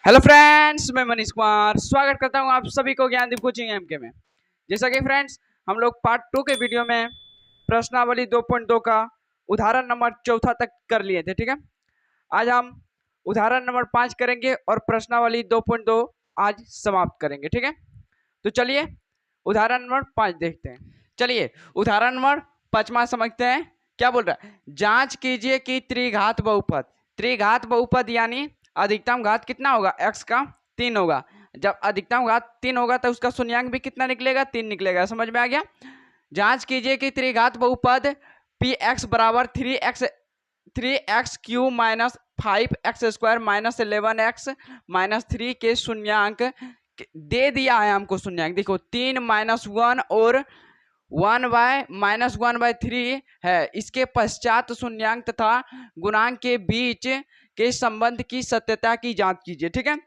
Hello friends, मैं मनीष कुमार स्वागत करता हूं आप सभी को ज्ञानदीप कोचिंग एमके में। जैसा कि फ्रेंड्स हम लोग पार्ट 2 के वीडियो में प्रश्नावली 2.2 का उदाहरण नंबर चौथा तक कर लिए थे। ठीक है, आज हम उदाहरण नंबर 5 करेंगे और प्रश्नावली 2.2 आज समाप्त करेंगे। ठीक है, तो चलिए उदाहरण नंबर 5 देखते हैं। चलिए उदाहरण नंबर 5वां समझते हैं। क्या बोल रहा है, जांच कीजिए कि त्रिघात बहुपद यानी अधिकतम घात कितना होगा, x का 3 होगा। जब अधिकतम घात 3 होगा तो उसका शून्यांक भी कितना निकलेगा, 3 निकलेगा। समझ में आ गया। जांच कीजिए कि त्रिघात बहुपद पी एक्स बराबर 3x Q minus 5x² minus 11x-3 के शून्यांक दे दिया है हमको। शून्यांक देखो 3 - 1 और 1/-1/3 है। इसके पश्चात शून्यांक तथा गुणांक के बीच के संबंध की सत्यता की जांच कीजिए। ठीक है,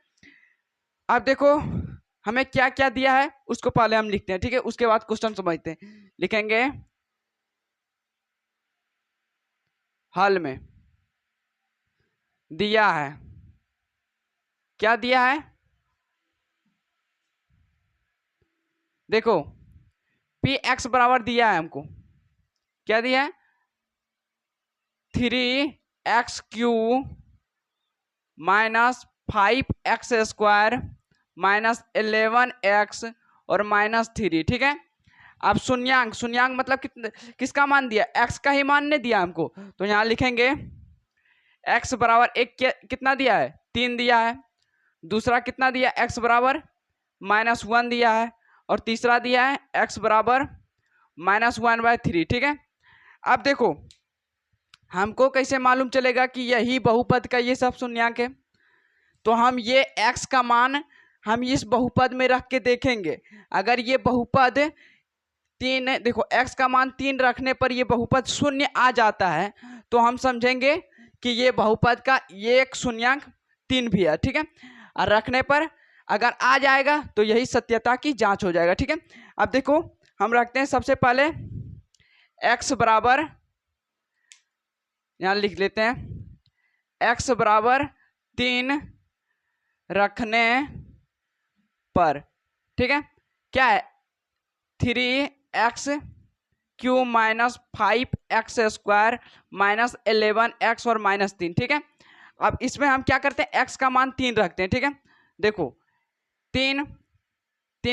अब देखो हमें क्या क्या दिया है उसको पहले हम लिखते हैं। ठीक है, उसके बाद क्वेश्चन समझते हैं। लिखेंगे हल में दिया है, क्या दिया है, देखो पी एक्स बराबर दिया है हमको। क्या दिया है, 3x³ minus 5x² minus 11x और -3। ठीक है, अब शून्यांक मतलब किसका मान दिया, x का ही मान ने दिया हमको। तो यहां लिखेंगे x बराबर एक कितना दिया है, 3 दिया है। दूसरा कितना दिया, x बराबर -1 दिया है। और तीसरा दिया है x बराबर -1/3। ठीक है, अब देखो हमको कैसे मालूम चलेगा कि यही बहुपद का ये सब शून्यांक है। तो हम ये x का मान हम इस बहुपद में रख के देखेंगे। अगर ये बहुपद 3, देखो x का मान 3 रखने पर ये बहुपद शून्य आ जाता है तो हम समझेंगे कि ये बहुपद का ये एक शून्यांक 3 भी है। ठीक है, और रखने पर अगर आ जाएगा तो यही सत्यता की जांच हो जाएगा। ठीक है, अब देखो हम रखते हैं सबसे पहले x बराबर, यहां लिख लेते हैं x बराबर 3 रखने पर। ठीक है, क्या है, 3x³ minus 5x² minus 11x और -3। ठीक है, अब इसमें हम क्या करते हैं, x का मान 3 रखते हैं। ठीक है, देखो 3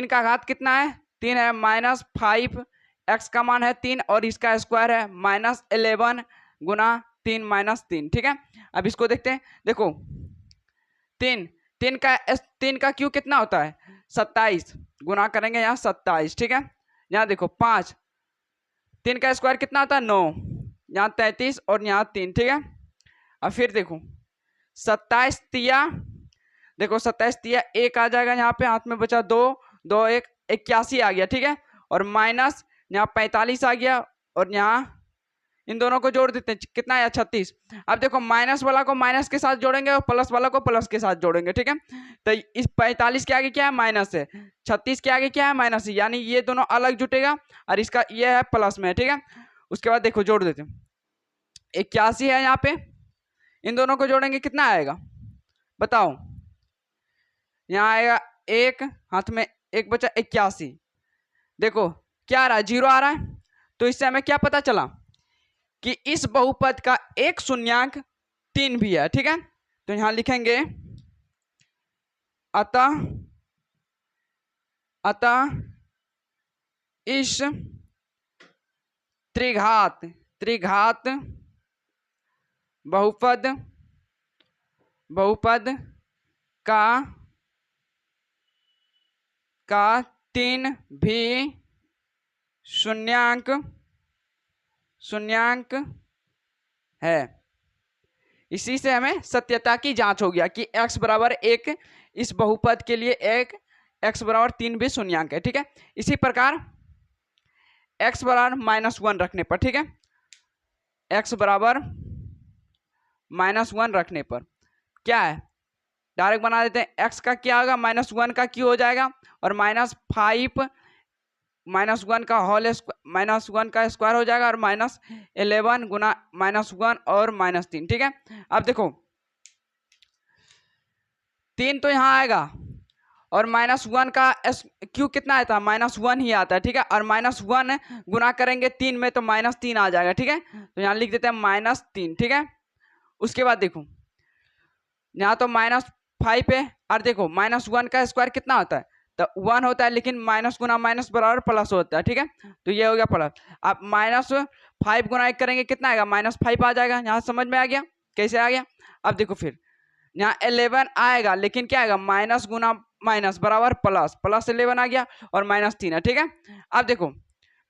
का घात कितना है, 3 है, -5 x का मान है 3 और इसका स्क्वायर है -11 गुना 3 -3। ठीक है, अब इसको देखते हैं। देखो 3 का क्यू कितना होता है, 27 गुना करेंगे यहाँ 27। ठीक है, यहाँ देखो 5, 3 का स्क्वायर कितना होता है 9, यहाँ 33 और यहाँ 3। ठीक है, अब फिर देखो 27 तिया, देखो 27 तिया 1 आ जाएगा, यहाँ पे हाथ में बचा 2, 2 1 81 आ गया। ठीक है, और माइनस यहाँ 45 आ गया और यहाँ इन दोनों को जोड़ देते हैं, कितना है 36। अब देखो माइनस वाला को माइनस के साथ जोड़ेंगे और प्लस वाला को प्लस के साथ जोड़ेंगे। ठीक है, तो इस 45 के आगे क्या है, माइनस है, 36 के आगे क्या है, माइनस है, यानी ये दोनों अलग जुटेगा और इसका ये है प्लस में। ठीक है, उसके बाद देखो जोड़ देते हैं, 81 है यहाँ पे, इन दोनों को जोड़ेंगे कितना आएगा बताओ, यहाँ आएगा 1, हाथ में 1 बचा 81। देखो क्या आ रहा है, 0 आ रहा है। तो इससे हमें क्या पता चला कि इस बहुपद का एक शून्यांक 3 भी है। ठीक है, तो यहां लिखेंगे अतः इस त्रिघात बहुपद का 3 भी शून्यांक है। इसी से हमें सत्यता की जांच हो गया कि x बराबर 1 इस बहुपद के लिए एक x बराबर 3 भी शून्यांक है। ठीक है, इसी प्रकार x बराबर -1 रखने पर, ठीक है, x बराबर -1 रखने पर क्या है, डायरेक्ट बना देते हैं, x का क्या होगा, -1 का क्यू हो जाएगा और -5 -1 का होल -1 का स्क्वायर हो जाएगा और -11 गुना -1 और -3। ठीक है, अब देखो 3 तो यहाँ आएगा और -1 का क्यू कितना आता है, -1 ही आता है, ठीक है। और -1 गुना करेंगे 3 में तो -3 आ जाएगा, ठीक है। तो यहाँ लिख देते हैं -3, ठीक है। उसके बाद देखो यहाँ तो -5 है और देखो -1 का स्क्वायर कितना होता है, तो 1 होता है, लेकिन माइनस गुना माइनस बराबर प्लस होता है, ठीक है। तो ये हो गया प्लस। आप -5 गुना 1 करेंगे कितना आएगा, -5 आ जाएगा। यहाँ समझ में आ गया कैसे आ गया। अब देखो फिर यहाँ 11 आएगा, लेकिन क्या आएगा, माइनस गुना माइनस बराबर प्लस, प्लस 11 आ गया और -3 है, ठीक है। अब देखो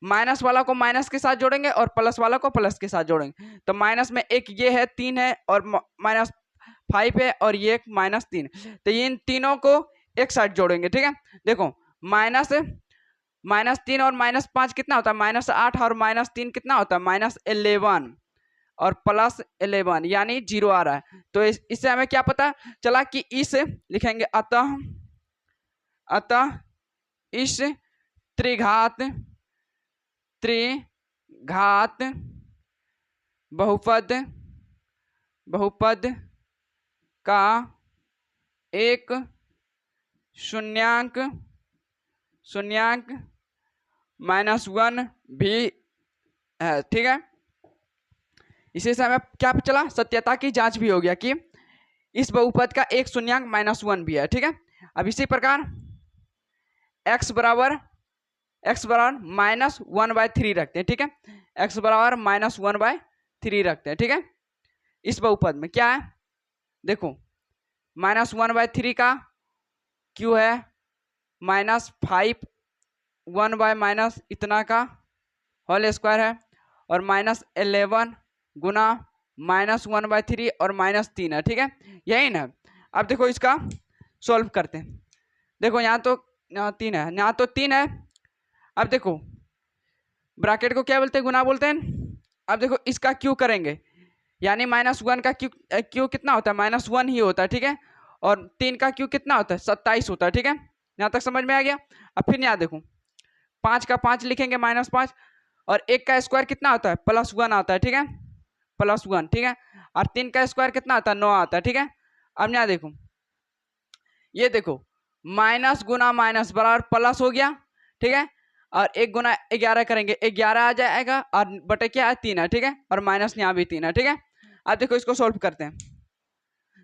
माइनस वाला को माइनस के साथ जोड़ेंगे और प्लस वाला को प्लस के साथ जोड़ेंगे, तो माइनस में एक ये है 3 है और -5 है और ये -3, तो इन तीनों को एक साथ जोड़ेंगे, ठीक है। देखो -3 और -5 कितना होता है, -8 और -3 कितना होता है, -11 और +11 यानी 0 आ रहा है। तो इससे हमें क्या पता चला कि इस लिखेंगे अतः इस त्रिघात बहुपद का एक शून्यांक -1 भी है, ठीक है। इसी से हमें क्या चला, सत्यता की जांच भी हो गया कि इस बहुपद का एक शून्यांक -1 भी है, ठीक है। अब इसी प्रकार x बराबर -1/3 रखते हैं, ठीक है। x बराबर -1/3 रखते हैं, ठीक है। इस बहुपद में क्या है, देखो -1/3 का क्यू है -5 1/- इतना का होल स्क्वायर है और -11 गुना -1/3 और -3 है, ठीक है। यही ना। अब देखो इसका सॉल्व करते हैं। देखो यहाँ 3 है, यहाँ तो 3 है। अब देखो ब्रैकेट को क्या बोलते हैं, गुना बोलते हैं। अब देखो इसका क्यू करेंगे, यानी -1 का क्यू कितना होता है, -1 ही होता है, ठीक है। और 3 का क्यू कितना होता है, 27 होता है, ठीक है। यहाँ तक समझ में आ गया। अब फिर यहाँ देखो 5 का 5 लिखेंगे -5 और 1 का स्क्वायर कितना होता है, +1 आता है, ठीक है, +1, ठीक है। और 3 का स्क्वायर कितना आता है, 9 आता है, ठीक है। अब यहाँ देखो ये देखो माइनस गुना माइनस बराबर प्लस हो गया, ठीक है। और 1 गुना 11 करेंगे 11 आ जाएगा और बटे क्या है 3 है, ठीक है। और माइनस यहाँ भी 3 है, ठीक है। अब देखो इसको सोल्व करते हैं।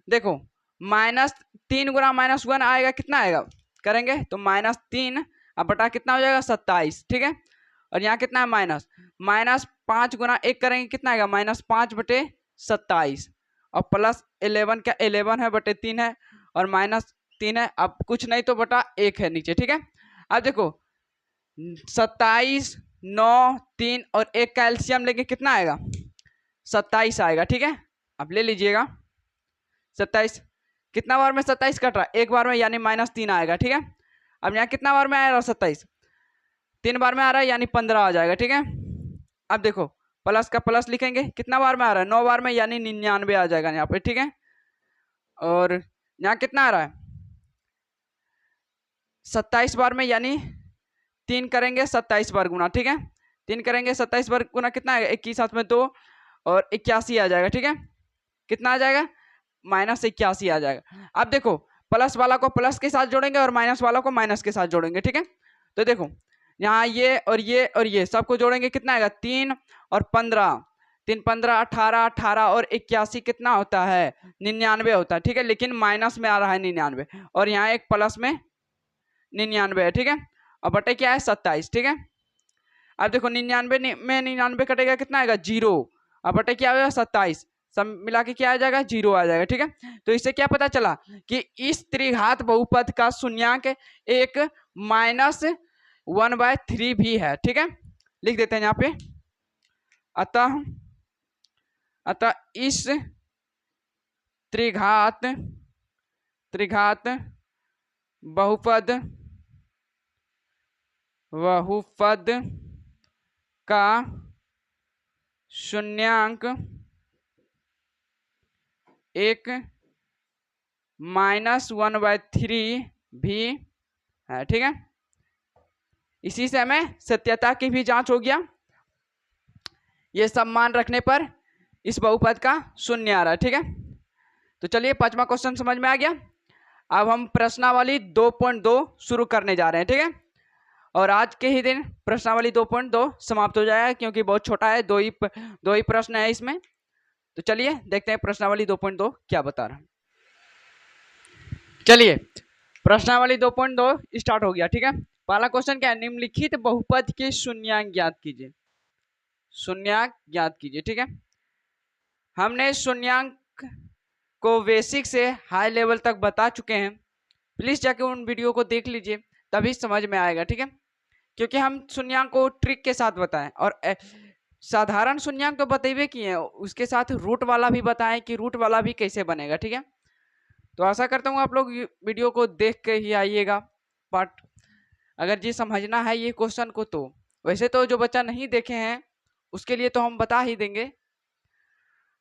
देखो -3 गुना -1 आएगा, कितना आएगा करेंगे तो -3 अब बटा कितना हो जाएगा 27, ठीक है। और यहाँ कितना है -5 गुना 1 करेंगे कितना आएगा -5/27 और +11 का 11 है बटे 3 है और -3 है। अब कुछ नहीं तो बटा 1 है नीचे, ठीक है। अब देखो 27 9 3 और 1 का एलसीएम लेके कितना आएगा 27 आएगा, ठीक है। अब ले लीजिएगा 27, कितना बार में 27 कट रहा है, एक बार में, यानी -3 आएगा, ठीक है। अब यहाँ कितना बार में आ रहा है 27, 3 बार में आ रहा है यानी 15 आ जाएगा, ठीक है। अब देखो प्लस का प्लस लिखेंगे, कितना बार में आ रहा है 9 बार में यानी 99 आ जाएगा यहाँ पे, ठीक है। और यहाँ कितना आ रहा है 27 बार में, यानी 3 करेंगे 27 बार गुना, ठीक है। 3 करेंगे 27 बार गुना कितना आएगा 21 हाथ में 2 और 81 आ जाएगा, ठीक है। कितना आ जाएगा -81 आ जाएगा। अब देखो प्लस वाला को प्लस के साथ जोड़ेंगे और माइनस वाला को माइनस के साथ जोड़ेंगे, ठीक है। तो देखो यहाँ ये और ये और ये सबको जोड़ेंगे कितना आएगा 3 और 15, 3 15 18 18 और 81 कितना होता है 99 होता है, ठीक है। लेकिन माइनस में आ रहा है 99 और यहाँ एक प्लस में 99 है, ठीक है। और बटे क्या है 27, ठीक है। अब देखो 99 में 99 कटेगा कितना आएगा 0 और बटे क्या होगा 27, सब मिला के क्या आ जाएगा 0 आ जाएगा, ठीक है। तो इससे क्या पता चला कि इस त्रिघात बहुपद का शून्यांक एक -1/3 भी है, ठीक है। लिख देते हैं यहाँ पे अतः इस त्रिघात बहुपद का शून्यांक एक -1/3 भी है, ठीक है। इसी से हमें सत्यता की भी जांच हो गया। ये सब मान रखने पर इस बहुपद का शून्य आ रहा है, ठीक है। तो चलिए 5वां क्वेश्चन समझ में आ गया। अब हम प्रश्नावली 2.2 शुरू करने जा रहे हैं, ठीक है। और आज के ही दिन प्रश्नावली 2.2 समाप्त हो जाएगा, क्योंकि बहुत छोटा है, दो ही प्रश्न है इसमें। तो चलिए देखते हैं प्रश्नावली 2.2 क्या बता रहा है। चलिए प्रश्नावली 2.2 स्टार्ट हो गया, ठीक है। पहला क्वेश्चन क्या है, निम्नलिखित बहुपद के शून्यांक ज्ञात कीजिए। शून्यांक ज्ञात कीजिए, ठीक है। हमने शून्यांक को बेसिक से हाई लेवल तक बता चुके हैं, प्लीज जाके उन वीडियो को देख लीजिए, तभी समझ में आएगा, ठीक है। क्योंकि हम शून्यांक को ट्रिक के साथ बताएं, और साधारण शून्यांक तो बतेबे किए हैं, उसके साथ रूट वाला भी बताएं कि रूट वाला भी कैसे बनेगा, ठीक है। तो आशा करता हूँ आप लोग वीडियो को देख के ही आइएगा पार्ट, अगर जी समझना है ये क्वेश्चन को। तो वैसे तो जो बच्चा नहीं देखे हैं उसके लिए तो हम बता ही देंगे,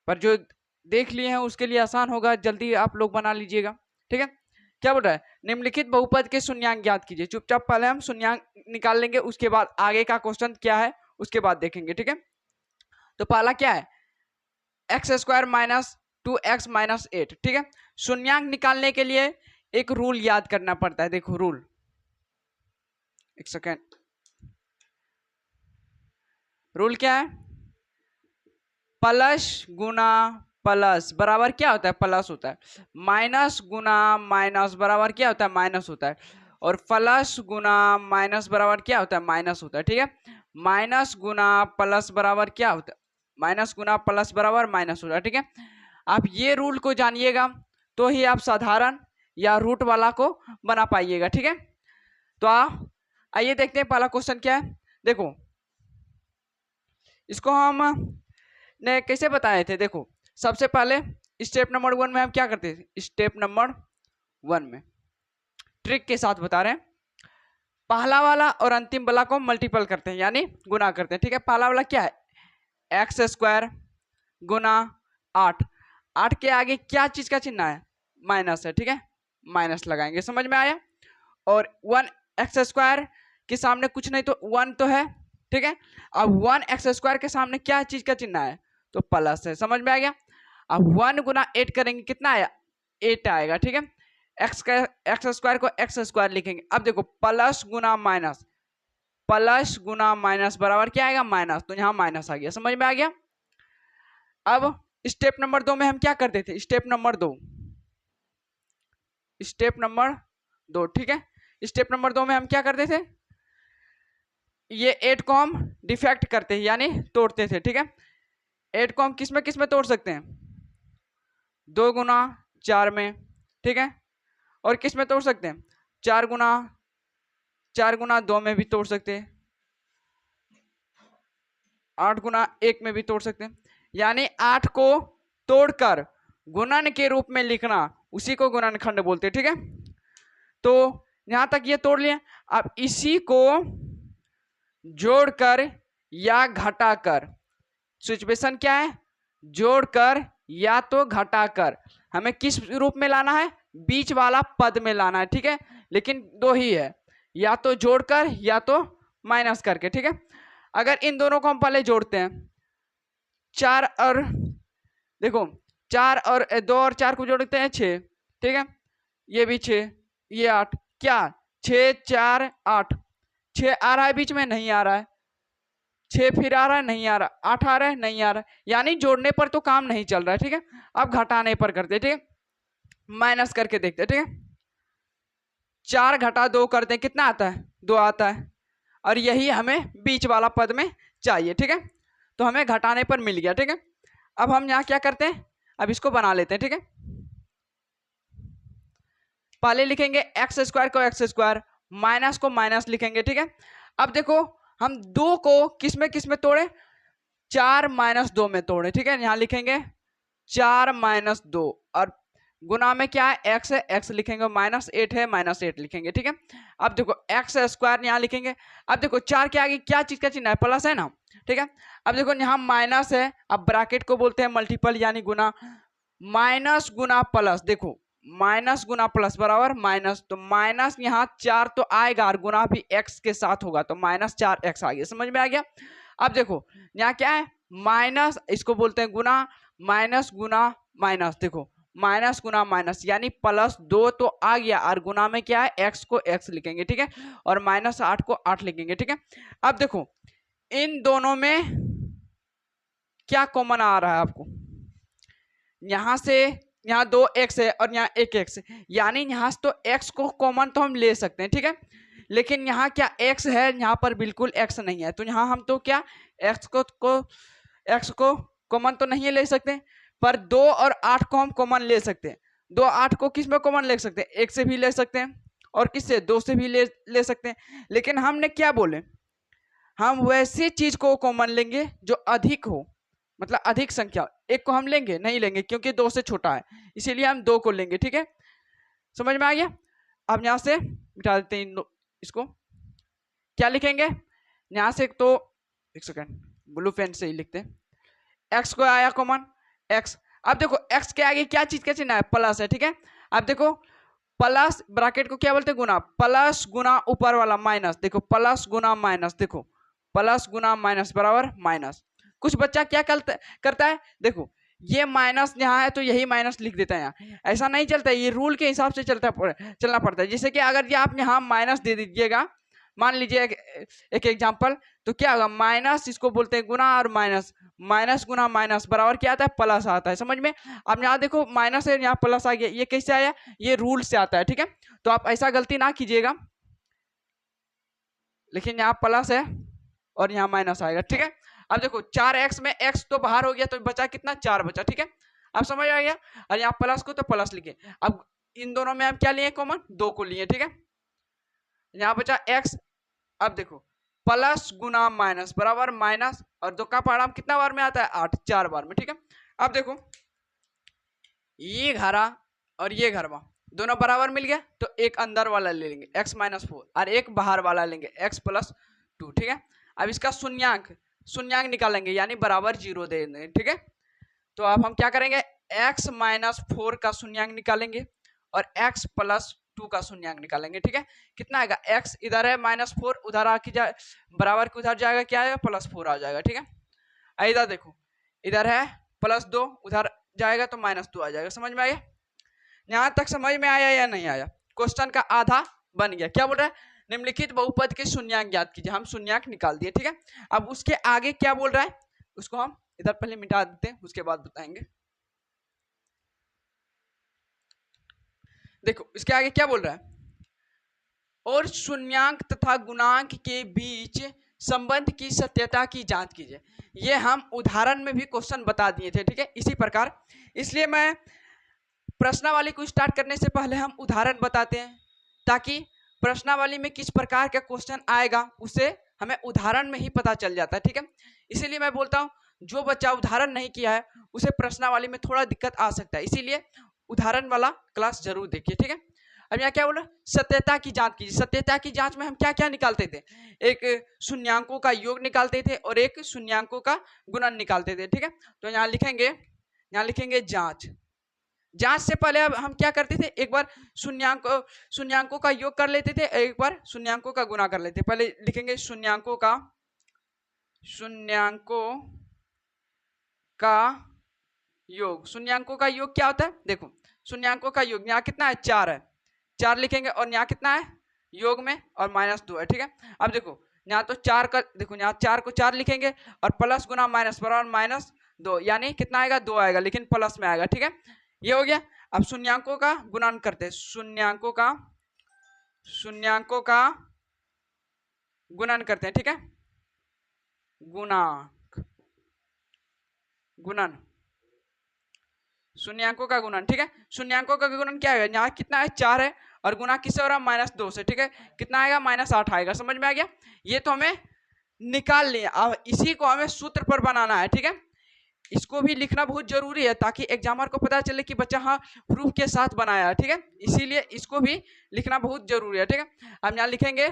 पर जो देख लिए हैं उसके लिए आसान होगा, जल्दी आप लोग बना लीजिएगा, ठीक है। क्या बोल रहा है, निम्नलिखित बहुपद के शून्यांक ज्ञात कीजिए। चुपचाप पहले हम शून्यांक निकाल लेंगे, उसके बाद आगे का क्वेश्चन क्या है उसके बाद देखेंगे, ठीक है। तो पहला क्या है, x² माइनस 2x माइनस 8, ठीक है। शून्यांक निकालने के लिए एक रूल याद करना पड़ता है, देखो रूल, एक सेकेंड। रूल क्या है, प्लस गुना प्लस बराबर क्या होता है, प्लस होता है। माइनस गुना माइनस बराबर क्या होता है, माइनस होता है। और प्लस गुना माइनस बराबर क्या होता है, माइनस होता है, ठीक है। माइनस गुना प्लस बराबर क्या होता है, माइनस गुना प्लस बराबर माइनस होता है, ठीक है। आप ये रूल को जानिएगा तो ही आप साधारण या रूट वाला को बना पाइएगा, ठीक है। तो आइए देखते हैं पहला क्वेश्चन क्या है। देखो इसको हम ने कैसे बताए थे, देखो सबसे पहले स्टेप नंबर 1 में हम क्या करते थे, स्टेप नंबर 1 में ट्रिक के साथ बता रहे हैं, पहला वाला और अंतिम वाला को मल्टीपल करते हैं यानी गुना करते हैं, ठीक है। पहला वाला क्या है, x² गुना 8, 8 के आगे क्या चीज का चिन्ह है, माइनस है, ठीक है, माइनस लगाएंगे, समझ में आया। और 1x² के सामने कुछ नहीं तो 1 तो है, ठीक है। अब 1x² के सामने क्या चीज का चिन्ह है, तो प्लस है, समझ में आ गया। अब 1 गुना 8 करेंगे कितना आया, 8 आएगा, ठीक है। x² को x² लिखेंगे। अब देखो प्लस गुना माइनस, प्लस गुना माइनस बराबर क्या आएगा, माइनस, तो यहां माइनस आ गया, समझ में आ गया। अब स्टेप नंबर 2 में हम क्या करते थे, स्टेप नंबर 2, ठीक है। स्टेप नंबर 2 में हम क्या करते थे, ये 8 को हम डिफेक्ट करते हैं यानी तोड़ते थे, ठीक है। 8 को हम किस में तोड़ सकते हैं, 2 गुना 4 में, ठीक है। और किस में तोड़ सकते हैं, 4 गुना 2 में भी तोड़ सकते हैं, 8 गुना 1 में भी तोड़ सकते हैं। यानी 8 को तोड़कर गुणन के रूप में लिखना, उसी को गुणनखंड बोलते हैं, ठीक है। तो यहां तक ये तोड़ लिया। अब इसी को जोड़कर या घटाकर, सिचुएशन क्या है, जोड़कर या तो घटाकर, हमें किस रूप में लाना है, बीच वाला पद में लाना है, ठीक है। लेकिन दो ही है, या तो जोड़कर या तो माइनस करके, ठीक है। अगर इन दोनों को हम पहले जोड़ते हैं, 4 और देखो 4 और 2 और 4 को जोड़ते हैं 6, ठीक है। ये भी 6, ये 8, क्या 6 4 8, 6 आ रहा है बीच में, नहीं आ रहा है, 6 फिर आ रहा है, नहीं आ रहा, 8 आ रहा है, नहीं आ रहा है, यानी जोड़ने पर तो काम नहीं चल रहा है, ठीक है। अब घटाने पर करते, ठीक है, माइनस करके देखते, ठीक है। 4 घटा 2 करते हैं, कितना आता है, 2 आता है, और यही हमें बीच वाला पद में चाहिए, ठीक है। तो हमें घटाने पर मिल गया, ठीक है। अब हम यहाँ क्या करते हैं, अब इसको बना लेते हैं, ठीक है। पहले लिखेंगे x² को x², माइनस को माइनस लिखेंगे, ठीक है। अब देखो हम 2 को किस में तोड़े, 4 माइनस 2 में तोड़े, ठीक है। यहां लिखेंगे 4 माइनस 2, और गुना में क्या है, x है, x लिखेंगे, माइनस 8 है, माइनस 8 लिखेंगे, ठीक है। अब देखो x² यहां लिखेंगे। अब देखो 4 के आगे क्या चीज का चिन्ह है, प्लस है ना, ठीक है। अब देखो यहाँ माइनस है, अब ब्रैकेट को बोलते हैं मल्टीपल यानी गुना, माइनस गुना प्लस, देखो माइनस गुना प्लस बराबर माइनस, तो माइनस यहाँ 4 तो आएगा और गुना भी x के साथ होगा, तो -4x आ गया, समझ में आ गया। अब देखो यहाँ क्या है, माइनस, इसको बोलते हैं गुना, माइनस गुना माइनस, देखो माइनस गुना माइनस यानी +2 तो आ गया और गुना में क्या है x को x लिखेंगे, ठीक है, और -8 को 8 लिखेंगे, ठीक है। अब देखो इन दोनों में क्या कॉमन आ रहा है आपको, यहां से यहाँ 2x है और यहाँ 1x है, यानी यहाँ से तो x को कॉमन तो हम ले सकते हैं, ठीक है, लेकिन यहाँ क्या x है, यहाँ पर बिल्कुल x नहीं है, तो यहाँ हम तो क्या x को कॉमन तो नहीं ले सकते, पर 2 और 8 को हम कॉमन ले सकते हैं। 2 8 को किस में कॉमन ले सकते हैं, 1 से भी ले सकते हैं और किससे 2 से भी ले सकते हैं, लेकिन हमने क्या बोले, हम वैसी चीज को कॉमन लेंगे जो अधिक हो, मतलब अधिक संख्या, 1 को हम लेंगे नहीं लेंगे क्योंकि 2 से छोटा है, इसीलिए हम 2 को लेंगे, ठीक है, समझ में आ गया। अब यहां से मिटा देते हैं इसको, क्या लिखेंगे यहां से, तो एक सेकंड ब्लू पेन से ही लिखते हैं, एक्स को आया कॉमन एक्स। अब देखो एक्स के आगे क्या चीज का चिन्ह है, प्लस है, ठीक है। अब देखो प्लस ब्रैकेट को क्या बोलते हैं, गुना, प्लस गुना ऊपर वाला माइनस, देखो प्लस गुना माइनस, देखो प्लस गुना माइनस बराबर माइनस। कुछ बच्चा क्या करता है, देखो ये माइनस यहाँ है तो यही माइनस लिख देता है यहाँ, ऐसा नहीं चलता है, ये रूल के हिसाब से चलना पड़ता है। जैसे कि अगर ये आप यहाँ माइनस दे दीजिएगा, मान लीजिए एक एग्जांपल, तो क्या होगा, माइनस इसको बोलते हैं गुना, और माइनस माइनस गुना माइनस बराबर क्या आता है, प्लस आता है, समझ में। अब यहाँ देखो माइनस है, यहाँ प्लस आ गया, ये कैसे आया, ये रूल से आता है, ठीक है, तो आप ऐसा गलती ना कीजिएगा, लेकिन यहाँ प्लस है और यहाँ माइनस आएगा, ठीक है। अब देखो 4x में x तो बाहर हो गया तो बचा कितना, 4 बचा, ठीक है, अब समझ आ गया। और यहाँ प्लस को तो प्लस लिखे, अब इन दोनों में हम क्या लिए कॉमन, 2 को लिए, ठीक है, यहाँ बचा x। अब देखो प्लस गुना माइनस बराबर माइनस, और 2 का परिणाम कितना बार में आता है, 8, 4 बार में, ठीक है। अब देखो ये घरा और ये घरवा दोनों बराबर मिल गया, तो एक अंदर वाला ले लेंगे x -4 और एक बाहर वाला लेंगे x +2, ठीक है। अब इसका शून्यांक निकालेंगे यानी बराबर 0 दे देंगे, ठीक है। तो अब हम क्या करेंगे, x -4 का शून्यांक निकालेंगे और x +2 का शून्यांक निकालेंगे, ठीक है। कितना आएगा, x इधर है -4, उधर आके जाए बराबर के उधर जाएगा, क्या आएगा, +4 आ जाएगा, ठीक है। इधर देखो इधर है +2, उधर जाएगा तो -2 आ जाएगा, समझ में आया। यहां तक समझ में आया या नहीं आया, क्वेश्चन का आधा बन गया। क्या बोल रहा है, निम्नलिखित बहुपद के शून्यांक ज्ञात कीजिए, हम शून्यांक निकाल दिए, ठीक है। अब उसके आगे क्या बोल रहा है, उसको हम इधर पहले मिटा देते हैं, उसके बाद बताएंगे। देखो इसके आगे क्या बोल रहा है, और शून्यांक तथा गुणांक के बीच संबंध की सत्यता की जांच कीजिए। ये हम उदाहरण में भी क्वेश्चन बता दिए थे, ठीक है, इसी प्रकार। इसलिए मैं प्रश्नावली को स्टार्ट करने से पहले हम उदाहरण बताते हैं, ताकि प्रश्नावली में किस प्रकार का क्वेश्चन आएगा उसे हमें उदाहरण में ही पता चल जाता है, ठीक है। इसीलिए मैं बोलता हूँ जो बच्चा उदाहरण नहीं किया है उसे प्रश्नावली में थोड़ा दिक्कत आ सकता है, इसीलिए उदाहरण वाला क्लास जरूर देखिए, ठीक है। अब यहाँ क्या बोला, सत्यता की जांच कीजिए। सत्यता की जांच में हम क्या क्या निकालते थे, एक शून्यांकों का योग निकालते थे और एक शून्यांकों का गुणन निकालते थे, ठीक है। तो यहाँ लिखेंगे जांच। जांच से पहले अब हम क्या करते थे, एक बार शून्यांकों का योग कर लेते थे, एक बार शून्यांकों का गुना कर लेते थे। पहले लिखेंगे शून्यांकों का योग। शून्यांकों का योग क्या होता है, देखो शून्यांकों का योग यहाँ कितना है, 4 है, 4 लिखेंगे, और यहाँ कितना है योग में, और -2 है, ठीक है। अब देखो यहाँ तो 4 का, देखो यहाँ 4 को 4 लिखेंगे और प्लस गुना माइनस बराबर -2, यानी कितना आएगा, 2 आएगा, लेकिन प्लस में आएगा, ठीक है, ये हो गया। अब शून्यांकों का गुणन करते हैं, शून्यांकों का गुणन करते हैं, ठीक है, गुणन शून्यांकों का गुणन, ठीक है। शून्यांकों का गुणन क्या है, यहाँ कितना है, 4 है, और गुना किससे हो रहा है, -2 से, ठीक है, कितना आएगा, -8 आएगा, समझ में आ गया। ये तो हमें निकाल लिया, अब इसी को हमें सूत्र पर बनाना है, ठीक है। इसको भी लिखना बहुत जरूरी है ताकि एग्जामर को पता चले कि बच्चा हाँ प्रूफ के साथ बनाया है, ठीक है, इसीलिए इसको भी लिखना बहुत जरूरी है, ठीक है। अब यहाँ लिखेंगे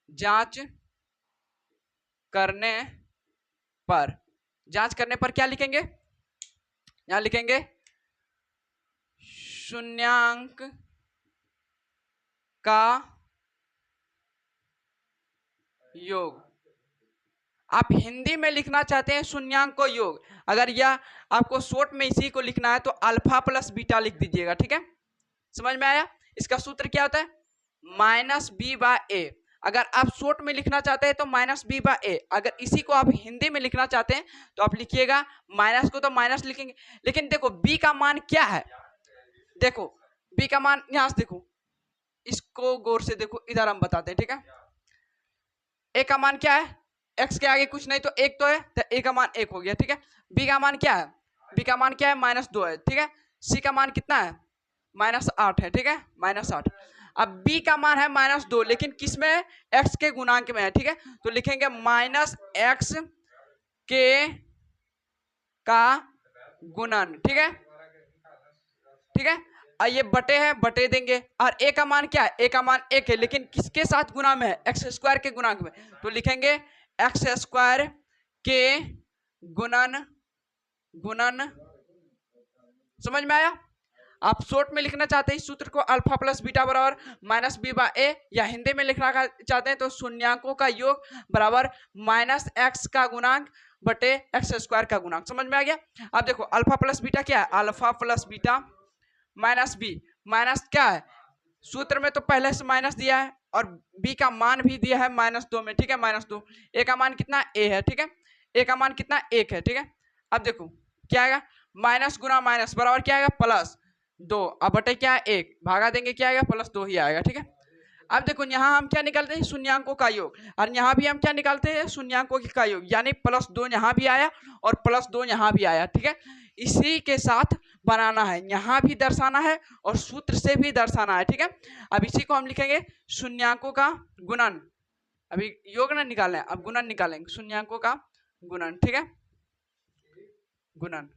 जांच करने पर। जांच करने पर क्या लिखेंगे, यहां लिखेंगे शून्यांक का योग। आप हिंदी में लिखना चाहते हैं शून्यांक को योग, अगर यह आपको शॉर्ट में इसी को लिखना है तो अल्फा प्लस बीटा लिख दीजिएगा, ठीक है। समझ में आया? इसका सूत्र क्या होता है? माइनस बी बाय ए। अगर आप शॉर्ट में लिखना चाहते हैं तो माइनस बी बाय ए, अगर इसी को आप हिंदी में लिखना चाहते हैं तो आप लिखिएगा माइनस को तो माइनस लिखेंगे, लेकिन देखो बी का मान क्या है, देखो बी का मान यहां से देखो, इसको गौर से देखो, इधर हम बताते हैं, ठीक है। ए का मान क्या है? एक्स के आगे कुछ नहीं तो एक तो है, तो ए का मान एक हो गया, ठीक है। बी का मान क्या है? बी का मान क्या है? -2 है, ठीक है। सी का मान कितना है? -8 है, ठीक है, -8। अब बी का मान है -2, लेकिन किस में है? एक्स के गुणांक में है, ठीक है। तो लिखेंगे -x के का गुणन, ठीक है, ठीक है। और ये बटे है, बटे देंगे, और ए का मान क्या है? ए का मान 1 है, लेकिन किसके साथ गुणा में है? एक्स स्क्वायर के गुणांक में, तो लिखेंगे एक्स स्क्वायर के गुणन गुणन। समझ में आया? आप शॉर्ट में लिखना चाहते हैं इस सूत्र को अल्फा प्लस बीटा बराबर माइनस बी बाय ए, या हिंदी में लिखना चाहते हैं तो शून्यांकों का योग बराबर -x का गुणांक बटे एक्स स्क्वायर का गुणांक। समझ में आ गया? अब देखो अल्फा प्लस बीटा क्या है? Alpha plus beta minus B, minus क्या है? सूत्र में तो पहले से माइनस दिया है और बी का मान भी दिया है -2 में, ठीक है, -2। ए का मान कितना? ए है, ठीक है। ए का मान कितना? 1 है, ठीक है। अब देखो क्या आएगा? माइनस गुना माइनस बराबर क्या आएगा? +2। अब बटे क्या है? 1, भागा देंगे क्या आएगा? +2 ही आएगा, ठीक है। अब देखो यहाँ हम क्या निकालते हैं? शून्यांकों का योग, और यहाँ भी हम क्या निकालते हैं? शून्यांकों का योग, यानी +2 यहाँ भी आया और +2 यहाँ भी आया, ठीक है। इसी के साथ बनाना है, यहाँ भी दर्शाना है और सूत्र से भी दर्शाना है, ठीक है। अब इसी को हम लिखेंगे शून्यांकों का गुणन। अभी योग ना निकालें, अब गुणन निकालेंगे, शून्यांकों का गुणन, ठीक है, गुणन,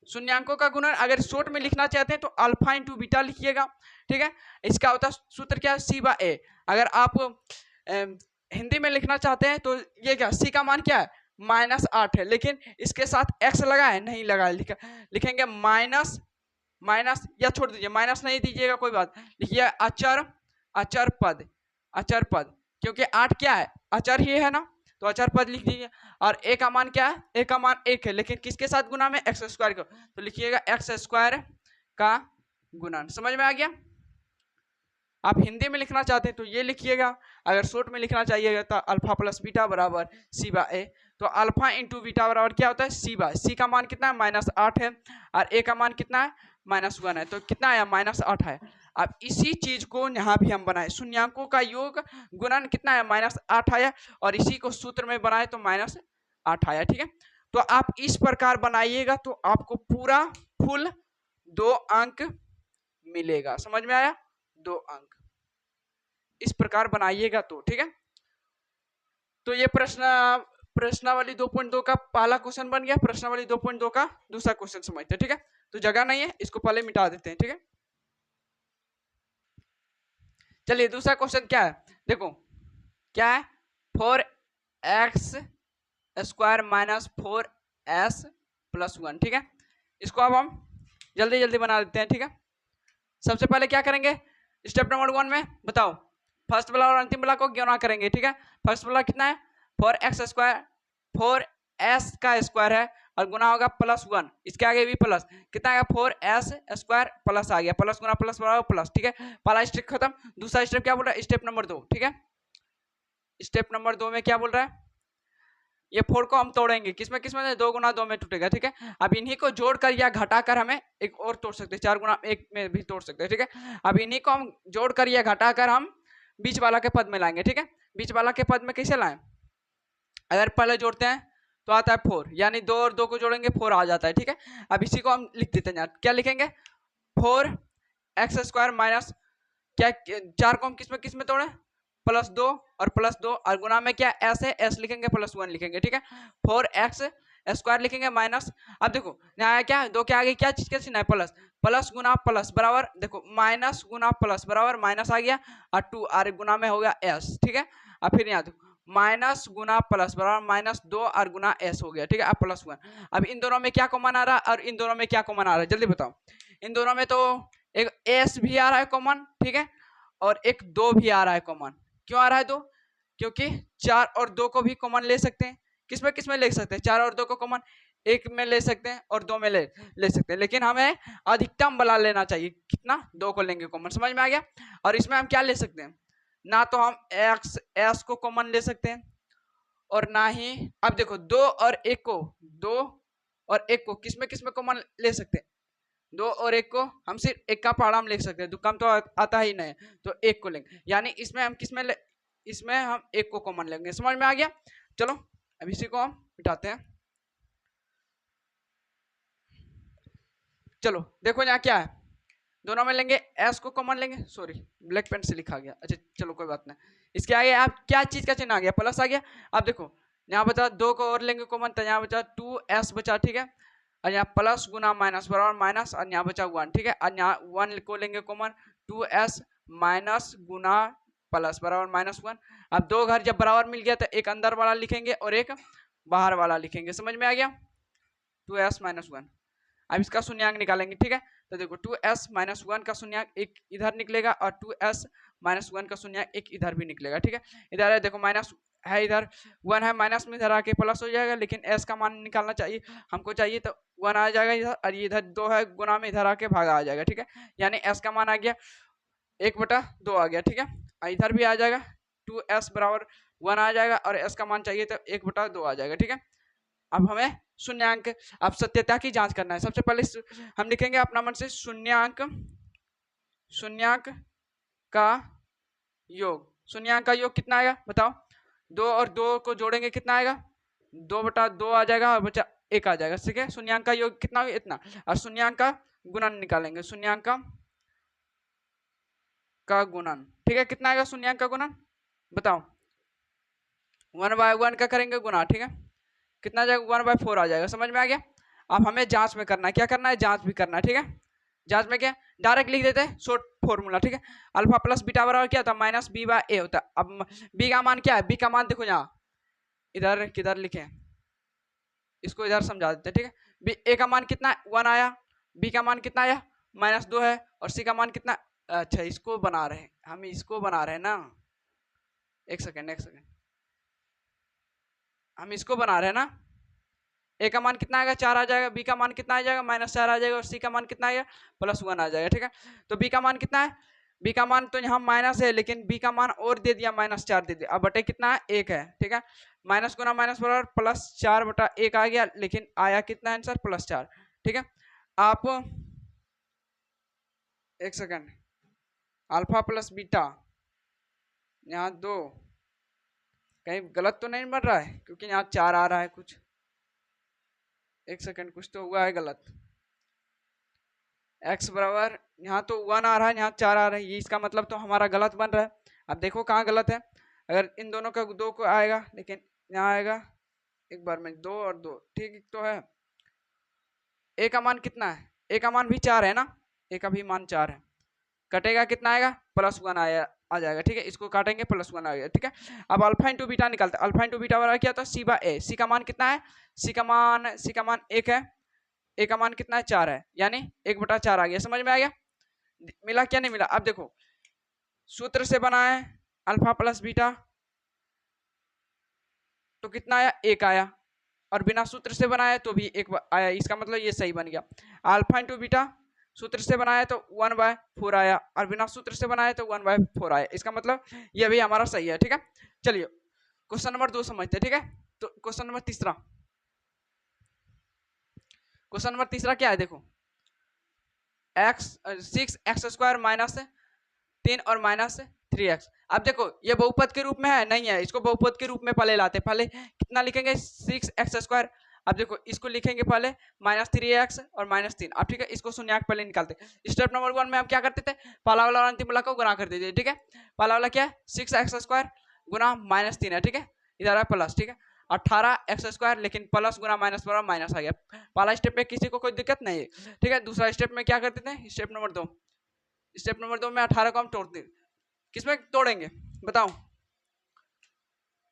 शून्यांकों का गुणन। अगर शॉर्ट में लिखना चाहते हैं तो अल्फा इंटू बीटा लिखिएगा, ठीक है। इसका होता है सूत्र क्या है? सी बाय ए। अगर आप हिंदी में लिखना चाहते हैं तो ये क्या, सी का मान क्या है? -8 है, लेकिन इसके साथ एक्स लगा है? नहीं लगा है, लिखेंगे माइनस माइनस, या छोड़ दीजिए, माइनस नहीं दीजिएगा, कोई बात। लिखिए अचर अचर पद, अचर पद, क्योंकि 8 क्या है? अचर ही है ना, तो अचर पद लिख दीजिए। और ए का मान क्या है? ए का मान 1 है, लेकिन किसके साथ गुना में? एक्स स्क्वायर को, तो लिखिएगा एक्स स्क्वायर का गुणन। समझ में आ गया? आप हिंदी में लिखना चाहते हैं तो ये लिखिएगा, अगर शॉर्ट में लिखना चाहिएगा तो अल्फा प्लस बीटा बराबर सी बाय ए। तो अल्फा इंटू बीटा बराबर क्या होता है? सी बाय, सी का मान कितना है? -8 है, और ए का मान कितना है? -1 है, तो कितना आया? -8 है। अब इसी चीज को यहाँ भी हम बनाए, शून्यांकों का योग गुणन कितना है? -8 आया, और इसी को सूत्र में बनाए तो -8 आया, ठीक है। तो आप इस प्रकार बनाइएगा तो आपको पूरा फुल 2 अंक मिलेगा। समझ में आया? 2 अंक इस प्रकार बनाइएगा तो, ठीक है। तो ये प्रश्नावली 2.2 का पहला क्वेश्चन बन गया। प्रश्नावली 2.2 का दूसरा क्वेश्चन समझते हैं, ठीक है। तो जगह नहीं है, इसको पहले मिटा देते हैं, ठीक है। चलिए दूसरा क्वेश्चन क्या है, देखो क्या है? 4x square minus 4s plus 1, ठीक है। इसको अब हम जल्दी जल्दी बना देते हैं, ठीक है। सबसे पहले क्या करेंगे? स्टेप नंबर 1 में बताओ, फर्स्ट वाला और अंतिम वाला को गुणा करेंगे, ठीक है। फर्स्ट वाला कितना है? 4x स्क्वायर, 4s का स्क्वायर है और गुना होगा +1, इसके आगे भी प्लस, कितना आएगा? 4s स्क्वायर प्लस आ गया, प्लस गुना प्लस बराबर प्लस, ठीक है। पहला स्टेप खत्म। दूसरा स्टेप क्या बोल रहा है? स्टेप नंबर 2, ठीक है। स्टेप नंबर 2 में क्या बोल रहा है? ये 4 को हम तोड़ेंगे, किसमें किसमें? 2 गुना 2 में टूटेगा, ठीक है। अब इन्हीं को जोड़कर या घटाकर हमें एक और तोड़ सकते हैं, 4 गुना 1 में भी तोड़ सकते हैं, ठीक है। अब इन्हीं को हम जोड़कर या घटाकर हम बीच वाला के पद में लाएंगे, ठीक है। बीच वाला के पद में कैसे लाएं? अगर पहले जोड़ते हैं तो आता है 4, यानी 2 और 2 को जोड़ेंगे 4 आ जाता है, ठीक है। अब इसी को हम लिख देते हैं, क्या लिखेंगे? 4x स्क्वायर माइनस क्या, 4 को हम किस में तोड़े? +2 और +2, और गुना में क्या s है? s लिखेंगे, +1 लिखेंगे, ठीक है। 4x स्क्वायर लिखेंगे माइनस, अब देखो यहाँ क्या 2 के आगे क्या चीज का चिन्ह है? प्लस, प्लस गुना प्लस बराबर, देखो माइनस गुना प्लस बराबर माइनस आ गया, और 2 और गुना में हो गया s, ठीक है। अब फिर यहाँ देखो माइनस गुना प्लस बराबर -2 और गुना s हो गया, ठीक है। अब +1, अब इन दोनों में क्या कॉमन आ रहा है और इन दोनों में क्या कॉमन आ रहा है? जल्दी बताओ। इन दोनों में तो एक s भी आ रहा है कॉमन, ठीक है, और एक 2 भी आ रहा है कॉमन। क्यों आ रहा है 2? क्योंकि 4 और 2 को भी कॉमन ले सकते हैं, किस में ले सकते हैं, 4 और 2 को कॉमन, एक में ले सकते हैं और 2 में ले सकते हैं, लेकिन हमें अधिकतम वाला लेना चाहिए, कितना, 2 को लेंगे कॉमन, समझ में आ गया। और इसमें हम क्या ले सकते हैं, ना तो हम एक्स एस को कॉमन ले सकते हैं और ना ही, अब देखो 2 और 1 को, 2 और 1 को किस में कॉमन ले सकते हैं, 2 और 1 को हम सिर्फ एक का पहाड़ा हम लिख सकते हैं, दुकान तो आता ही नहीं, तो 1 को लेंगे, यानी इसमें हम इसमें हम 1 को कॉमन लेंगे, समझ में आ गया। चलो अब इसी को हम मिटाते हैं। चलो देखो यहाँ क्या है, दोनों में लेंगे, एस को कॉमन लेंगे, सॉरी ब्लैक पेन से लिखा गया, अच्छा चलो कोई बात नहीं, इसके आगे आप क्या चीज का चिन्ह आ गया, प्लस आ गया। अब देखो यहाँ बचा 2 को और लेंगे कॉमन, तो यहाँ बचा 2s बचा, ठीक है, और यहाँ प्लस गुना माइनस बराबर माइनस, और यहाँ बचा 1, ठीक है, और यहाँ 1 को लेंगे कॉमन, 2s माइनस गुना प्लस बराबर माइनस 1। अब 2 घर जब बराबर मिल गया तो एक अंदर वाला लिखेंगे और एक बाहर वाला लिखेंगे, समझ में आ गया, 2s माइनस 1। अब इसका शून्यांक निकालेंगे, ठीक है, तो देखो 2s माइनस 1 का शून्यांक एक इधर निकलेगा और 2s माइनस 1 का शून्यांक एक इधर भी निकलेगा, ठीक है, इधर है देखो माइनस है, इधर 1 है, माइनस में इधर आके प्लस हो जाएगा, लेकिन s का मान निकालना चाहिए हमको, चाहिए तो 1 आ जाएगा इधर, और इधर 2 है, गुना में इधर आके भागा आ जाएगा, ठीक है, यानी s का मान आ गया 1/2 आ गया, ठीक है, इधर भी आ जाएगा 2s बराबर 1 आ जाएगा, और s का मान चाहिए तो 1/2 आ जाएगा, ठीक है। अब हमें शून्यांक, अब सत्यता की जांच करना है, सबसे पहले हम लिखेंगे अपना मन से शून्यांक का योग, शून्यांक का योग कितना आएगा बताओ, 2 और 2 को जोड़ेंगे कितना आएगा, 2/2 आ जाएगा और बचा 1 आ जाएगा, ठीक है, शून्यांक का योग कितना होगा, इतना, और शून्यांक का गुणन निकालेंगे, शून्यांक का गुणन, ठीक है, कितना आएगा शून्यांक का गुणन बताओ, 1/1 का करेंगे गुना, ठीक है, कितना आ जाएगा 1/4 आ जाएगा, समझ में आ गया। अब हमें जांच में करना है, क्या करना है, जांच भी करना है, ठीक है, जांच में क्या, डायरेक्ट लिख देते हैं शॉर्ट फॉर्मूला, ठीक है, अल्फा प्लस बीटा बराबर क्या होता है, माइनस बी बाय ए होता है। अब बी का मान क्या है, बी का मान देखो यहाँ, इधर किधर लिखे, इसको इधर समझा देते हैं, ठीक है, बी ए का मान कितना 1 आया, बी का मान कितना आया -2 है, और सी का मान कितना, अच्छा इसको बना रहे हैं हम, इसको बना रहे हैं ना, एक सेकेंड, हम इसको बना रहे हैं ना, ए का मान कितना आएगा 4 आ जाएगा, बी का मान कितना आ जाएगा -4 आ जाएगा, और सी का मान कितना आएगा +1 आ जाएगा, ठीक है, तो बी का मान कितना है, बी का मान तो यहाँ माइनस है, लेकिन बी का मान और दे दिया -4 दे दिया, अब बटे कितना है 1 है, ठीक है, माइनस गुना माइनस बराबर +4/1 आ गया, लेकिन आया कितना आंसर +4, ठीक है। आप एक सेकेंड, अल्फा प्लस बीटा यहाँ 2 कहीं गलत तो नहीं बन रहा है, क्योंकि यहाँ 4 आ रहा है कुछ, एक सेकेंड, कुछ तो हुआ है गलत, x बराबर यहाँ तो 1 आ रहा है, यहाँ 4 आ रहा है, ये इसका मतलब तो हमारा गलत बन रहा है। अब देखो कहाँ गलत है, अगर इन दोनों का 2 को आएगा, लेकिन यहाँ आएगा एक बार में 2 और 2, ठीक तो है, a का मान कितना है, a का मान भी 4 है ना, a का भी मान 4 है, कटेगा कितना आएगा +1 आया आ जाएगा, ठीक है, इसको काटेंगे +1 आ गया, ठीक है। अब अल्फा इंटू बीटा निकालते हैं, अल्फा इंटू बीटा बराबर क्या होता है c/a, c का मान कितना है, c का मान 1 है, a का मान कितना है 4 है, यानी 1/4 आ गया, समझ में आ गया, मिला क्या नहीं मिला। अब देखो सूत्र से बना है अल्फा प्लस बीटा तो कितना आया 1 आया, और बिना सूत्र से बनाया तो भी 1 आया, इसका मतलब ये सही बन गया। अल्फा इंटू बीटा सूत्र से बनाया तो 1/4 आया, और बिना सूत्र से बनाया तो 1/4 आया, इसका मतलब ये भी हमारा सही है, ठीक है। चलिए क्वेश्चन नंबर 2 समझते हैं, ठीक है, तो क्वेश्चन नंबर तीसरा क्या है, देखो 6x² -3 और -3x। अब देखो ये बहुपद के रूप में है, नहीं है, इसको बहुपद के रूप में पहले लाते, पहले कितना लिखेंगे 6x², अब देखो इसको लिखेंगे पहले -3x और -3, अब ठीक है, इसको शून्यांक पहले निकालते। स्टेप नंबर 1 में हम क्या करते थे, पहला वाला और अंतिम वाला को गुणा कर देते, ठीक है, पहला वाला क्या है 6x² गुना -3 है, ठीक है, इधर है प्लस, ठीक है, 18x², लेकिन प्लस गुना माइनस बराबर माइनस आ गया। पहला स्टेप में किसी को कोई दिक्कत नहीं है, ठीक है। दूसरा स्टेप में क्या करते थे, स्टेप नंबर 2 में 18 को हम तोड़ते, किसमें तोड़ेंगे बताओ,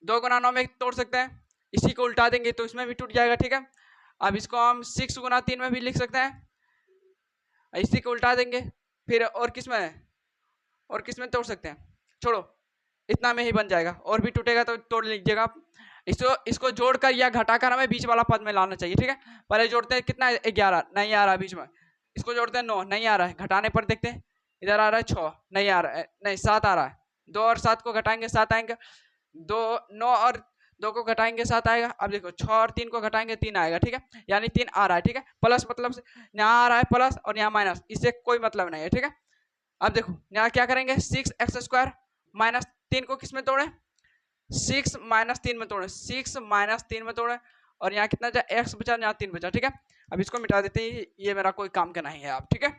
2 गुना 9 में तोड़ सकते हैं, इसी को उल्टा देंगे तो इसमें भी टूट जाएगा, ठीक है। अब इसको हम 6 गुना 3 में भी लिख सकते हैं, इसी को उल्टा देंगे, फिर और किस में तोड़ सकते हैं, छोड़ो इतना में ही बन जाएगा, और भी टूटेगा तो तोड़ लीजिएगा। इसको जोड़कर या घटाकर हमें बीच वाला पद में लाना चाहिए, ठीक है। पहले जोड़ते हैं, कितना 11, नहीं आ रहा है बीच में। इसको जोड़ते हैं 9, नहीं आ रहा है। घटाने पर देखते हैं, इधर आ रहा है 6, नहीं आ रहा है, नहीं 7 आ रहा है। 2 और 7 को घटाएंगे 7 आएंगे। 9 और 2 को घटाएंगे 7 आएगा। अब देखो 6 और 3 को घटाएंगे 3 आएगा, ठीक है। यानी 3 आ रहा है, ठीक है। प्लस मतलब यहाँ आ रहा है प्लस और यहाँ माइनस, इससे कोई मतलब नहीं है, ठीक है। अब देखो यहाँ क्या करेंगे, 6x² माइनस 3 को किस में तोड़े, 6 माइनस 3 में तोड़े, 6 माइनस 3 में तोड़े, और यहाँ कितना जाए, x बचा, यहाँ 3 बचा, ठीक है। अब इसको मिटा देते हैं, ये मेरा कोई काम का नहीं है आप, ठीक है।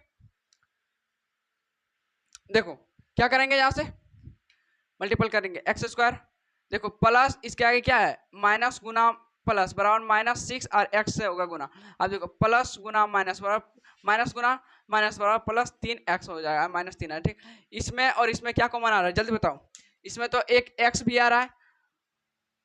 देखो क्या करेंगे, यहाँ से मल्टीपल करेंगे x², देखो प्लस इसके आगे क्या है, माइनस गुना प्लस बराबर -6 और x से होगा गुना। अब देखो प्लस गुना माइनस बराबर माइनस गुना माइनस बराबर प्लस 3x हो जाएगा, -3 है, ठीक। इसमें और इसमें क्या कॉमन आ रहा है, जल्दी बताओ। इसमें तो एक x भी आ रहा है,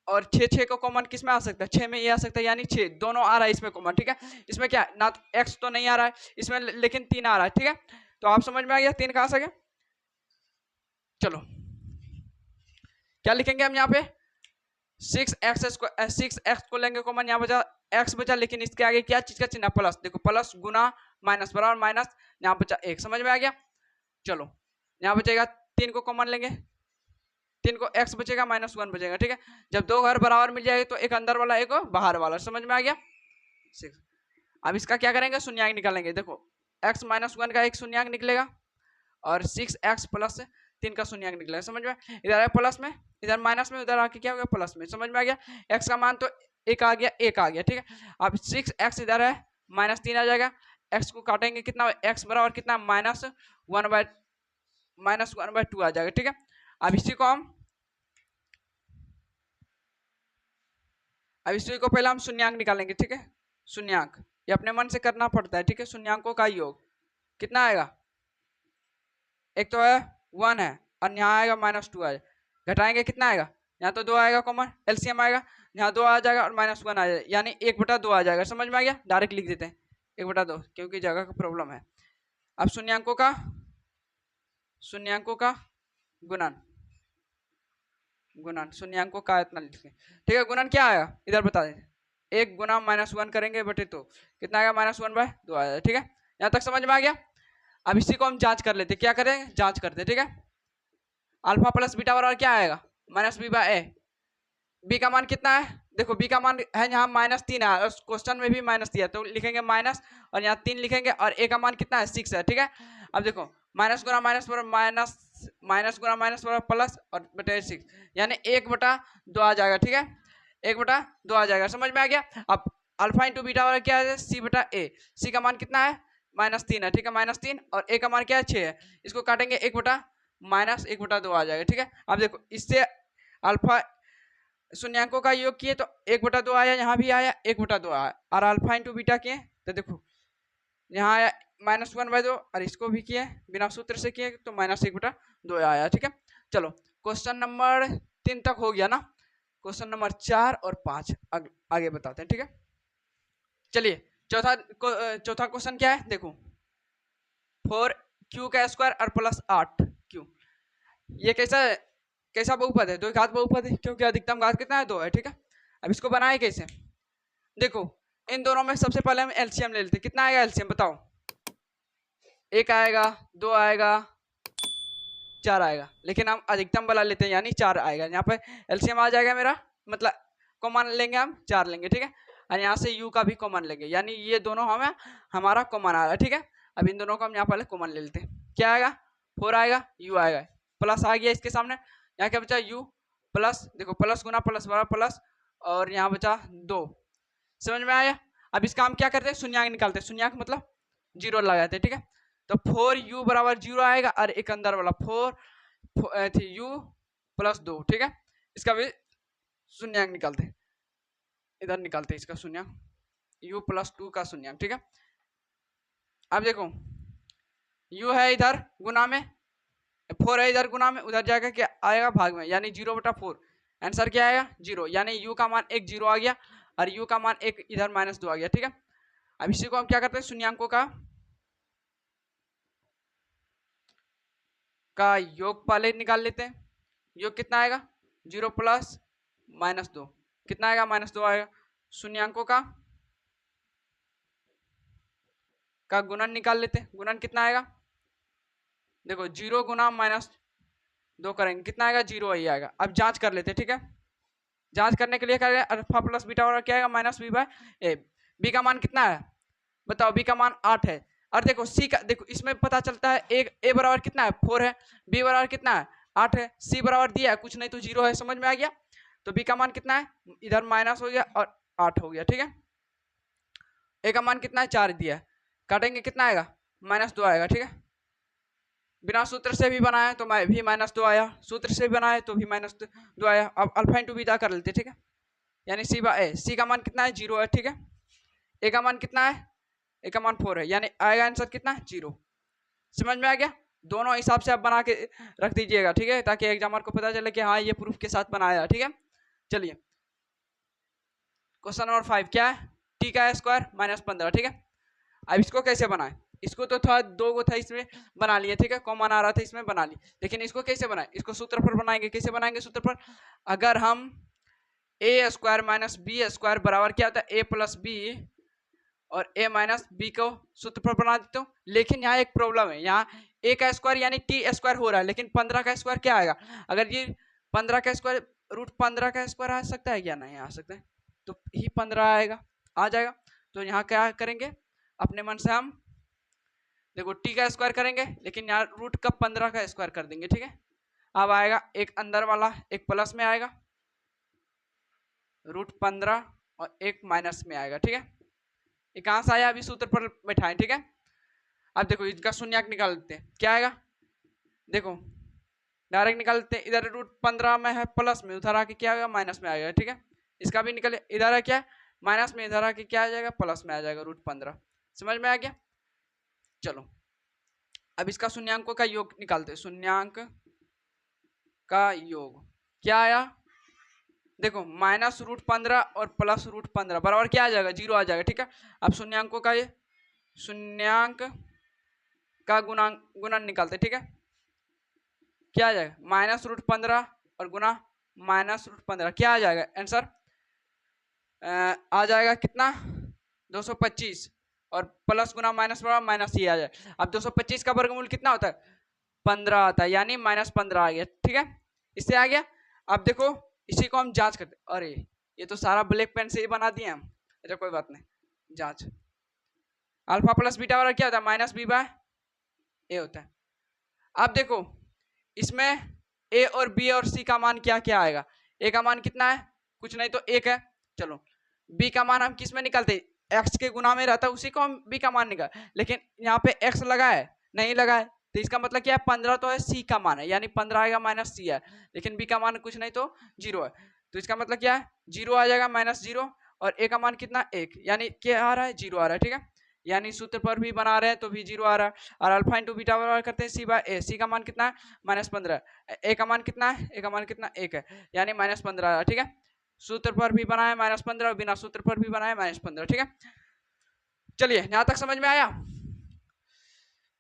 और 6 को कॉमन किस में आ सकता है, 6 में ये आ सकता है, यानी 6 दोनों आ रहा है इसमें कॉमन, ठीक है। इसमें क्या ना तो x तो नहीं आ रहा है इसमें, लेकिन 3 आ रहा है, ठीक है। तो आप समझ में आ गया 3 कहाँ से गया। चलो क्या लिखेंगे हम यहाँ पे, 6x को लेंगे कॉमन, यहाँ बचा x बचा, लेकिन इसके आगे क्या चीज का चिन्ह, प्लस। देखो प्लस गुना माइनस बराबर माइनस, यहाँ बचा 1, समझ में आ गया। चलो यहाँ बचेगा 3 को कॉमन लेंगे, 3 को x बचेगा -1 बचेगा, ठीक है। जब दो घर बराबर मिल जाएगा तो एक अंदर वाला एक बाहर वाला, समझ में आ गया। 6 अब इसका क्या करेंगे, शून्यांक निकालेंगे। देखो x -1 का एक शून्यांक निकलेगा, और 6x प्लस 3 का शून्यांक निकलेगा, समझ में। इधर है प्लस में, इधर माइनस में, उधर आके क्या हो गया प्लस में, समझ में आ गया। x का मान तो 1 आ गया, 1 आ गया, ठीक है। अब 6x इधर है, -3 आ जाएगा। x को काटेंगे कितना, x बराबर कितना, -1/2 आ जाएगा, ठीक है। अब इसी को पहले हम शून्यांक निकालेंगे, ठीक है। शून्यांक ये अपने मन से करना पड़ता है, ठीक है। शून्यांकों का योग कितना आएगा, एक तो है 1 है, और यहाँ आएगा -2 आएगा। घटाएंगे कितना आएगा, यहाँ तो 2 आएगा कॉमन, एलसीएम आएगा, यहाँ 2 आ जाएगा और -1 आ जाएगा, यानी 1/2 आ जाएगा, समझ में आ गया। डायरेक्ट लिख देते हैं 1/2, क्योंकि जगह का प्रॉब्लम है। अब शून्यांकों का गुणन, शून्यांकों का इतना लिखें, ठीक है। गुणन क्या आएगा, इधर बता दें, 1 गुना -1 करेंगे बटे तो कितना आएगा, -1/2 आ जाएगा, ठीक है। यहाँ तक समझ में आ गया। अब इसी को हम जांच कर लेते, क्या करेंगे, जांच करते, ठीक है। अल्फा प्लस बीटा बराबर क्या आएगा, -b/a। बी का मान कितना है, देखो बी का मान है यहाँ -3 है, और क्वेश्चन में भी माइनस दिया, तो लिखेंगे माइनस, और यहाँ 3 लिखेंगे, और ए का मान कितना है, 6 है, ठीक है। अब देखो माइनस गुना माइनस बराबर माइनस गुना माइनस बराबर प्लस, और बटे 6, यानी 1/2 आ जाएगा, ठीक है। 1/2 आ जाएगा, समझ में आ गया। अब अल्फा इंटू बीटा वाला क्या है, c/a। सी का मान कितना है, -3 है, ठीक है, -3, और ए का मान क्या है, 6 है। इसको काटेंगे 1/2 आ जाएगा, ठीक है। अब देखो इससे अल्फा शून्यांकों का योग किए तो 1/2 आया, यहाँ भी आया 1/2 आया, और अल्फा इंटू बीटा किए तो देखो यहाँ आया -1/2, और इसको भी किए बिना सूत्र से किए तो -1/2 आया, ठीक है। चलो क्वेश्चन नंबर 3 तक हो गया ना। क्वेश्चन नंबर 4 और 5 आगे बताते हैं, ठीक है। चलिए चौथा क्वेश्चन क्या है, देखो 4q² और +8q, ये कैसा बहुपद है, 2 घात बहुपद है, क्योंकि अधिकतम घात कितना है, 2 है, ठीक है। अब इसको बनाए कैसे, देखो इन दोनों में सबसे पहले हम एलसीएम ले लेते हैं। कितना आएगा एलसीएम बताओ, 1 आएगा, 2 आएगा, 4 आएगा, लेकिन हम अधिकतम वाला लेते हैं, यानी 4 आएगा। यहाँ पे एलसीएम आ जाएगा मेरा, मतलब कॉमन लेंगे हम 4 लेंगे, ठीक है। और यहाँ से यू का भी कॉमन लेंगे, यानी ये दोनों हमें हमारा कॉमन आ रहा है, ठीक है। अब इन दोनों को हम यहाँ पहले कॉमन ले लेते हैं। क्या आएगा, 4 आएगा, यू आएगा, प्लस आ गया इसके सामने, यहाँ क्या बचा, यू प्लस, देखो प्लस गुना प्लस बराबर प्लस, और यहाँ बचा 2, समझ में आया। अब इसका हम क्या करते हैं, शून्यांक निकालते हैं। शून्यांक मतलब 0 लगाते हैं, ठीक है। तो 4u बराबर 0 आएगा, और एक अंदर वाला 4u + 2, ठीक है। इसका भी शून्यांक निकालते हैं, इधर निकालते हैं इसका शून्यांक, u + 2 का शून्यांक, ठीक है। अब देखो u है इधर गुना में, 4 है इधर गुना में, उधर जाकर क्या आएगा, भाग में, यानी 0/4। आंसर क्या आएगा, 0, यानी u का मान 1 0 आ गया, और u का मान 1 इधर -2 आ गया, ठीक है। अब इसी को हम क्या करते हैं, शून्यांकों का योग पहले निकाल लेते हैं। योग कितना आएगा, 0 + -2, कितना आएगा -2 आएगा। शून्यांकों का गुणन निकाल लेते। गुणन कितना आएगा, देखो 0 गुना -2 करेंगे, कितना आएगा 0 ही आएगा। अब जांच कर लेते, ठीक है। जांच करने के लिए करेंगे अल्फा प्लस बीटा बराबर क्या आएगा, -b बाय ए। बी का मान कितना है बताओ, बी का मान 8 है। और देखो सी का, देखो इसमें पता चलता है ए बराबर कितना है 4 है, बी बराबर कितना है 8 है, सी बराबर दिया है कुछ नहीं तो 0 है, समझ में आ गया। तो बी का मान कितना है, इधर माइनस हो गया और 8 हो गया, ठीक है। ए का मान कितना है 4 दिया है, काटेंगे कितना आएगा -2 आएगा, ठीक है। बिना सूत्र से भी बनाया तो मैं भी -2 आया, सूत्र से भी बनाया तो भी -2 आया। अब अल्फा इंटू बीटा कर लेते, ठीक है। यानी सी बाय ए, सी का मान कितना है 0 है, ठीक है। ए का मान कितना है, ए का मान 4 है, यानी आएगा आंसर कितना 0। समझ में आ गया। दोनों हिसाब से आप बना के रख दीजिएगा, ठीक है, ताकि एग्जामर को पता चले कि हाँ ये प्रूफ के साथ बनाया, ठीक है। चलिए क्वेश्चन नंबर 5 क्या है, टी का स्क्वायर -15, ठीक है। अब इसको कैसे बनाए, इसको तो था 2 गो था इसमें बना लिए, ठीक है, कॉमन आ रहा था इसमें बना ली, लेकिन इसको कैसे बनाए, इसको सूत्र पर बनाएंगे। कैसे बनाएंगे सूत्र पर, अगर हम ए स्क्वायर माइनस बी स्क्वायर बराबर क्या होता है ए प्लस बी और ए माइनस बी को सूत्र पर बना देता हूँ। लेकिन यहाँ एक प्रॉब्लम है, यहाँ ए का स्क्वायर यानी टी स्क्वायर हो रहा है, लेकिन 15 का स्क्वायर क्या आएगा, अगर ये 15 का स्क्वायर √15 का स्क्वायर आ सकता है क्या, नहीं आ सकता है, तो ही 15 आएगा, आ जाएगा। तो यहाँ क्या करेंगे, अपने मन से हम देखो टी का स्क्वायर करेंगे, लेकिन यहाँ √15 का स्क्वायर कर देंगे, ठीक है। अब आएगा एक अंदर वाला एक प्लस में आएगा √15 और एक माइनस में आएगा, ठीक है। ये कहां से आया, अभी सूत्र पर बैठाएं, ठीक है। अब देखो इसका शून्यक निकाल लेते हैं, क्या आएगा, देखो डायरेक्ट निकाल लेते हैं। इधर √15 में है प्लस में, उधर आके क्या आएगा माइनस में आएगा, ठीक है। इसका भी निकले, इधर है क्या माइनस में, इधर आके क्या आ जाएगा प्लस में आ जाएगा √15। समझ में आ गया। चलो अब इसका शून्यांकों का योग निकालते हैं। शून्यांक का योग क्या आया, देखो -√15 और +√15 बराबर क्या आ जाएगा 0 आ जाएगा, ठीक है। अब शून्यांकों का ये शून्यांक का गुणन निकालते, ठीक है। क्या आ जाएगा -√15 और गुना -√15 क्या आ जाएगा आंसर, आ जाएगा कितना 225 और प्लस गुना माइनस बराबर माइनस ही आ जाए। अब 225 का वर्गमूल कितना होता है 15 आता है, यानी -15 आ गया, ठीक है। इससे आ गया। अब देखो इसी को हम जांच करते, अरे ये तो सारा ब्लैक पेन से ही बना दिए हम, अच्छा कोई बात नहीं। जांच अल्फा प्लस बीटा वाला क्या होता है -b बाय ए होता है। अब देखो इसमें ए और बी और सी का मान क्या क्या आएगा, ए का मान कितना है कुछ नहीं तो 1 है, चलो बी का मान हम किस में निकालते, एक्स के गुना में रहता है उसी को हम बी का मान निकाल, लेकिन यहाँ पे एक्स लगा है नहीं लगा है, तो इसका मतलब क्या है 15 तो है, सी का मान है यानी 15 आएगा माइनस सी है, लेकिन बी का मान कुछ नहीं तो 0 है, तो इसका मतलब क्या है 0 आ जाएगा -0 और ए का मान कितना 1, यानी क्या आ रहा है 0 आ रहा है, ठीक है। यानी सूत्र पर भी बना रहे हैं तो भी 0 आ रहा है। और अल्फा इंटू बीटा बराबर करते हैं सी बाय ए, सी का मान कितना है -15, ए का मान कितना है, ए का मान कितना 1 है, यानी -15 आ रहा है, ठीक है। सूत्र पर भी बनाया -15 और बिना सूत्र पर भी बनाया -15, ठीक है। चलिए यहां तक समझ में आया।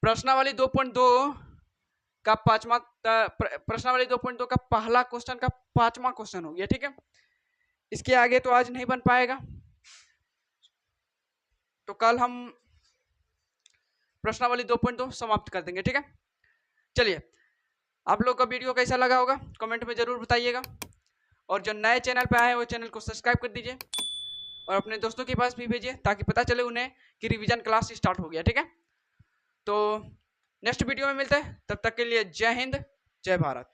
प्रश्नावली 2.2 का पांचवा, प्रश्नावली 2.2 का पहला क्वेश्चन का 5वां क्वेश्चन हो गया, ठीक है। इसके आगे तो आज नहीं बन पाएगा, तो कल हम प्रश्नावली 2.2 समाप्त कर देंगे, ठीक है। चलिए आप लोग का वीडियो कैसा लगा होगा कमेंट में जरूर बताइएगा, और जो नए चैनल पे आए हैं वो चैनल को सब्सक्राइब कर दीजिए और अपने दोस्तों के पास भी भेजिए ताकि पता चले उन्हें कि रिवीजन क्लास स्टार्ट हो गया, ठीक है। तो नेक्स्ट वीडियो में मिलते हैं, तब तक के लिए जय हिंद जय भारत।